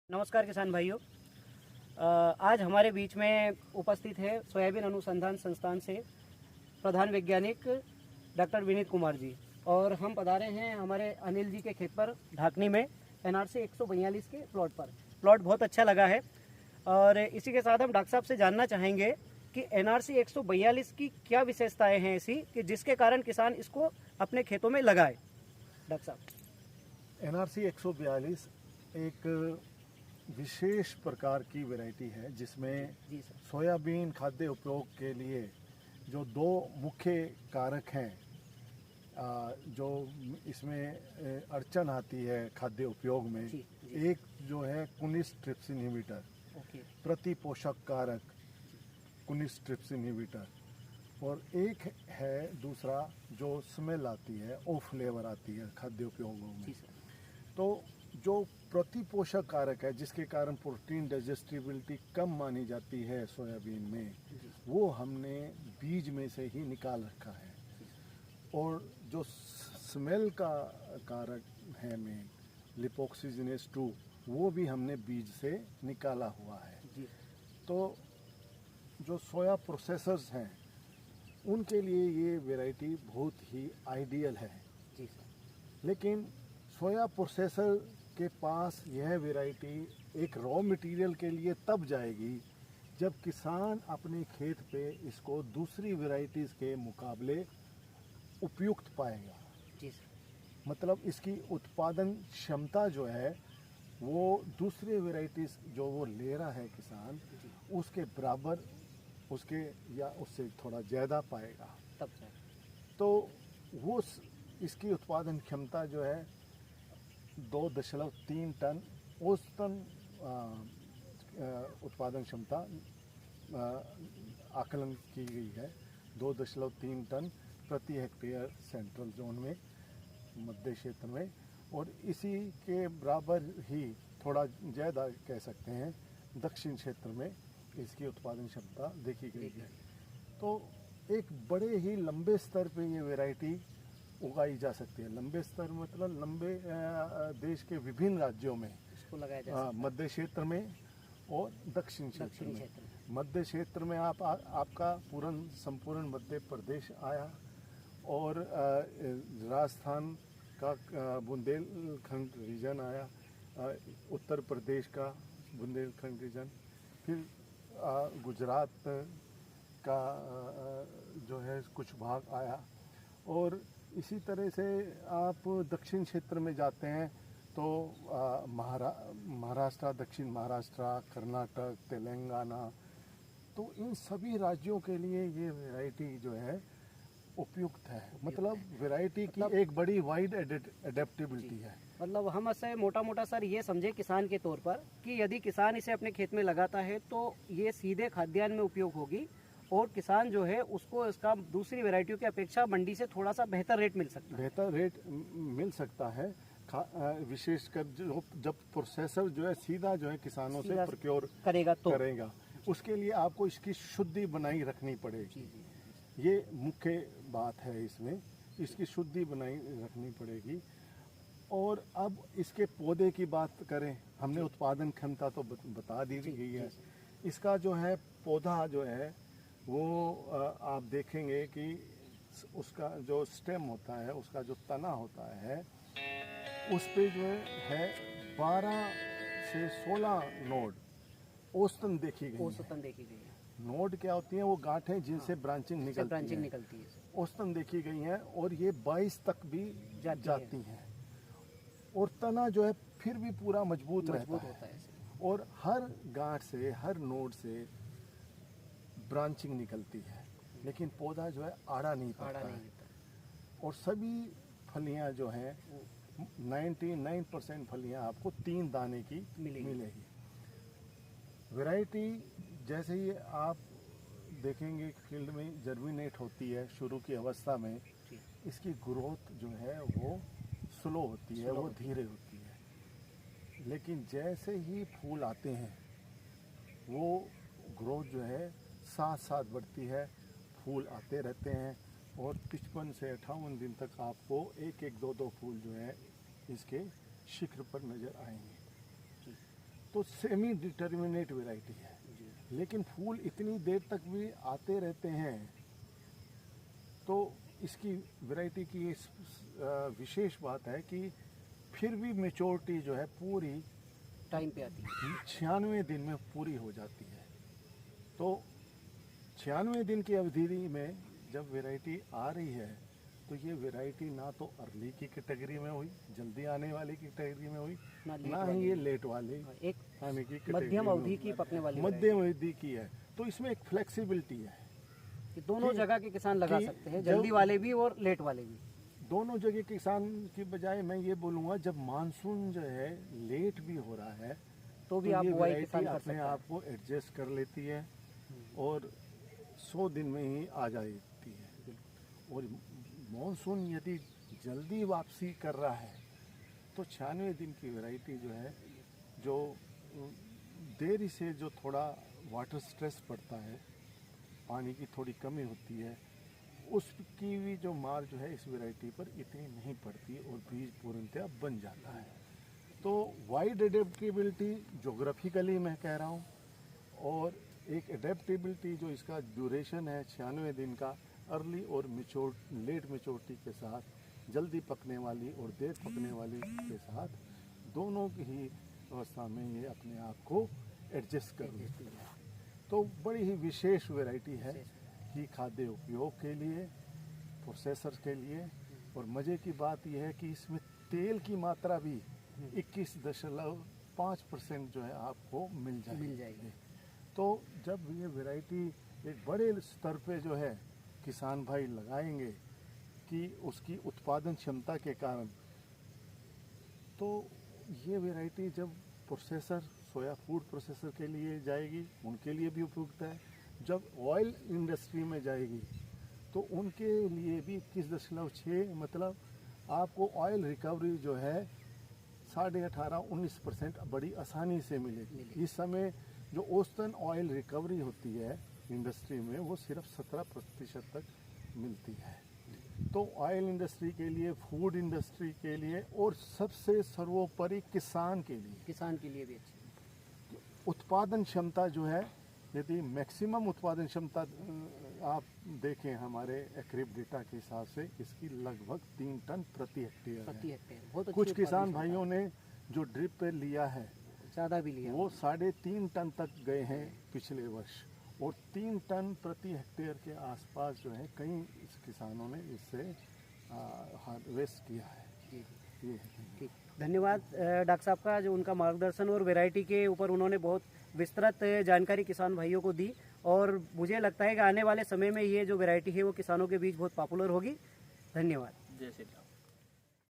नमस्कार किसान भाइयों। आज हमारे बीच में उपस्थित है सोयाबीन अनुसंधान संस्थान से प्रधान वैज्ञानिक डॉक्टर विनीत कुमार जी, और हम पधारे हैं हमारे अनिल जी के खेत पर ढाकनी में NRC 142 के प्लॉट पर। प्लॉट बहुत अच्छा लगा है और इसी के साथ हम डॉक्टर साहब से जानना चाहेंगे कि NRC 142 की क्या विशेषताएं हैं ऐसी कि जिसके कारण किसान इसको अपने खेतों में लगाए। डॉक्टर साहब, NRC 142 एक विशेष प्रकार की वैरायटी है जिसमें जी सर। सोयाबीन खाद्य उपयोग के लिए जो दो मुख्य कारक हैं जो इसमें अड़चन आती है खाद्य उपयोग में, जी। एक जो है कुनिस ट्रिप्स इनहिबिटर, ओके। प्रति पोषक कारक कुनिस ट्रिप्स इनहिबिटर, और एक है दूसरा जो स्मेल आती है, ओ फ्लेवर आती है खाद्य उपयोगों में। जी सर। तो जो प्रति पोषक कारक है जिसके कारण प्रोटीन डाइजेस्टिबिलिटी कम मानी जाती है सोयाबीन में, वो हमने बीज में से ही निकाल रखा है। और जो स्मेल का कारक है में लिपोक्सिजिनेस 2, वो भी हमने बीज से निकाला हुआ है। जी। तो जो सोया प्रोसेसर्स हैं उनके लिए ये वैरायटी बहुत ही आइडियल है। जी सर। लेकिन सोया प्रोसेसर के पास यह वैरायटी एक रॉ मटेरियल के लिए तब जाएगी जब किसान अपने खेत पे इसको दूसरी वैरायटीज़ के मुकाबले उपयुक्त पाएगा। जी सर। मतलब इसकी उत्पादन क्षमता जो है वो दूसरी वैरायटीज़ जो वो ले रहा है किसान, उसके बराबर, उसके या उससे थोड़ा ज़्यादा पाएगा। तब सर। तो वो इसकी उत्पादन क्षमता जो है 2.3 टन औसतन उत्पादन क्षमता आकलन की गई है। 2.3 टन प्रति हेक्टेयर सेंट्रल जोन में, मध्य क्षेत्र में, और इसी के बराबर ही थोड़ा ज़्यादा कह सकते हैं दक्षिण क्षेत्र में इसकी उत्पादन क्षमता देखी गई है। तो एक बड़े ही लंबे स्तर पे ये वैरायटी उगाई जा सकती है। लंबे स्तर मतलब लंबे देश के विभिन्न राज्यों में इसको लगाया जा सकता है। मध्य क्षेत्र में और दक्षिण क्षेत्र में। मध्य क्षेत्र में आपका संपूर्ण मध्य प्रदेश आया, और राजस्थान का बुंदेलखंड रीजन आया, उत्तर प्रदेश का बुंदेलखंड रीजन, फिर गुजरात का जो है कुछ भाग आया, और इसी तरह से आप दक्षिण क्षेत्र में जाते हैं तो महाराष्ट्र, दक्षिण महाराष्ट्र, कर्नाटक, तेलंगाना, तो इन सभी राज्यों के लिए ये वैरायटी जो है उपयुक्त है। मतलब वैरायटी की एक बड़ी वाइड एडेप्टेबिलिटी है। मतलब हम ऐसे मोटा मोटा सर ये समझे किसान के तौर पर कि यदि किसान इसे अपने खेत में लगाता है तो ये सीधे खाद्यान्न में उपयोग होगी, और किसान जो है उसको इसका दूसरी वैरायटियों की अपेक्षा मंडी से थोड़ा सा बेहतर रेट मिल सकता है। बेहतर रेट मिल सकता है, विशेषकर जब प्रोसेसर जो है सीधा जो है किसानों से प्रोक्योर करेगा, उसके लिए आपको इसकी शुद्धि बनाई रखनी पड़ेगी। ये मुख्य बात है इसमें, इसकी शुद्धि बनाई रखनी पड़ेगी। और अब इसके पौधे की बात करें, हमने उत्पादन क्षमता तो बता दी गई है। इसका जो है पौधा जो है वो आप देखेंगे कि उसका जो स्टेम होता है, उसका जो तना होता है, उस पे जो है 12 से 16 नोड औसतन देखी गई है। नोड क्या होती है? वो गांठें जिनसे ब्रांचिंग निकलती है, औसतन देखी गई हैं, और ये 22 तक भी जाती हैं। और तना जो है फिर भी पूरा मजबूत रहता है, और हर गांठ से, हर नोड से ब्रांचिंग निकलती है, लेकिन पौधा जो है आड़ा नहीं पड़ता है। और सभी फलियां जो हैं 99% फलियां आपको 3 दाने की मिलेगी। वैरायटी जैसे ही आप देखेंगे फील्ड में जर्मिनेट होती है शुरू की अवस्था में, इसकी ग्रोथ जो है वो स्लो होती है, वो धीरे होती है। लेकिन जैसे ही फूल आते हैं वो ग्रोथ जो है साथ साथ बढ़ती है, फूल आते रहते हैं, और 55 से 58 दिन तक आपको एक 2 फूल जो है इसके शिखर पर नज़र आएंगे। तो तो सेमी डिटर्मिनेट वैरायटी है, लेकिन फूल इतनी देर तक भी आते रहते हैं। तो इसकी वैरायटी की इस विशेष बात है कि फिर भी मेच्योरिटी जो है पूरी टाइम पे आती है, 96 दिन में पूरी हो जाती है। तो 96 दिन की अवधि में जब वैरायटी आ रही है तो ये वैरायटी ना तो अर्ली की कैटेगरी में हुई, जल्दी आने वाली की कैटेगरी में हुई, ना ही ये लेट वाले एक आने की मध्यम अवधि की पकने वाली मध्यम अवधि की है। तो इसमें एक फ्लेक्सिबिलिटी है कि दोनों जगह के किसान लगा सकते हैं, जल्दी वाले भी और लेट वाले भी। दोनों जगह किसान की बजाय मैं ये बोलूँगा जब मानसून जो है लेट भी हो रहा है तो भी आप बुआई किसान कर अपने आप को एडजस्ट कर लेती है और 100 दिन में ही आ जाती है। और मानसून यदि जल्दी वापसी कर रहा है तो 96 दिन की वैरायटी जो है, जो देरी से जो थोड़ा वाटर स्ट्रेस पड़ता है, पानी की थोड़ी कमी होती है, उसकी भी जो मार जो है इस वैरायटी पर इतनी नहीं पड़ती और बीज पूर्णतया बन जाता है। तो वाइड एडेप्टेबिलिटी जोग्राफिकली मैं कह रहा हूँ, और एक एडेप्टेबिलिटी जो इसका ड्यूरेशन है 96 दिन का, अर्ली और लेट मेच्योरिटी के साथ, जल्दी पकने वाली और देर पकने वाली के साथ, दोनों ही अवस्था में ये अपने आप को एडजस्ट कर लेती है। तो बड़ी ही विशेष वैरायटी है कि खाद्य उपयोग के लिए, प्रोसेसर के लिए। और मज़े की बात यह है कि इसमें तेल की मात्रा भी 21.5% जो है आपको मिल जाएगी। तो जब ये वैरायटी एक बड़े स्तर पे जो है किसान भाई लगाएंगे कि उसकी उत्पादन क्षमता के कारण, तो ये वैरायटी जब प्रोसेसर, सोया फूड प्रोसेसर के लिए जाएगी उनके लिए भी उपयुक्त है। जब ऑयल इंडस्ट्री में जाएगी तो उनके लिए भी 21.6, मतलब आपको ऑयल रिकवरी जो है 18.5-19% बड़ी आसानी से मिलेगी। इस समय जो औसतन ऑयल रिकवरी होती है इंडस्ट्री में वो सिर्फ 17% तक मिलती है। तो ऑयल इंडस्ट्री के लिए, फूड इंडस्ट्री के लिए और सबसे सर्वोपरि किसान के लिए भी अच्छी उत्पादन क्षमता जो है, यदि मैक्सिमम उत्पादन क्षमता आप देखें हमारे एक्रिब डेटा के हिसाब से, इसकी लगभग 3 टन प्रति हेक्टेयर है। कुछ किसान भाइयों ने जो ड्रिप पे लिया है ज़्यादा भी लिया, वो 3.5 टन तक गए हैं पिछले वर्ष, और 3 टन प्रति हेक्टेयर के आसपास जो है कई किसानों ने इससे हार्वेस्ट किया है। ठीक, धन्यवाद डॉक्टर साहब का, जो उनका मार्गदर्शन और वैरायटी के ऊपर उन्होंने बहुत विस्तृत जानकारी किसान भाइयों को दी। और मुझे लगता है कि आने वाले समय में ये जो वैरायटी है वो किसानों के बीच बहुत पॉपुलर होगी। धन्यवाद। जय श्री राम।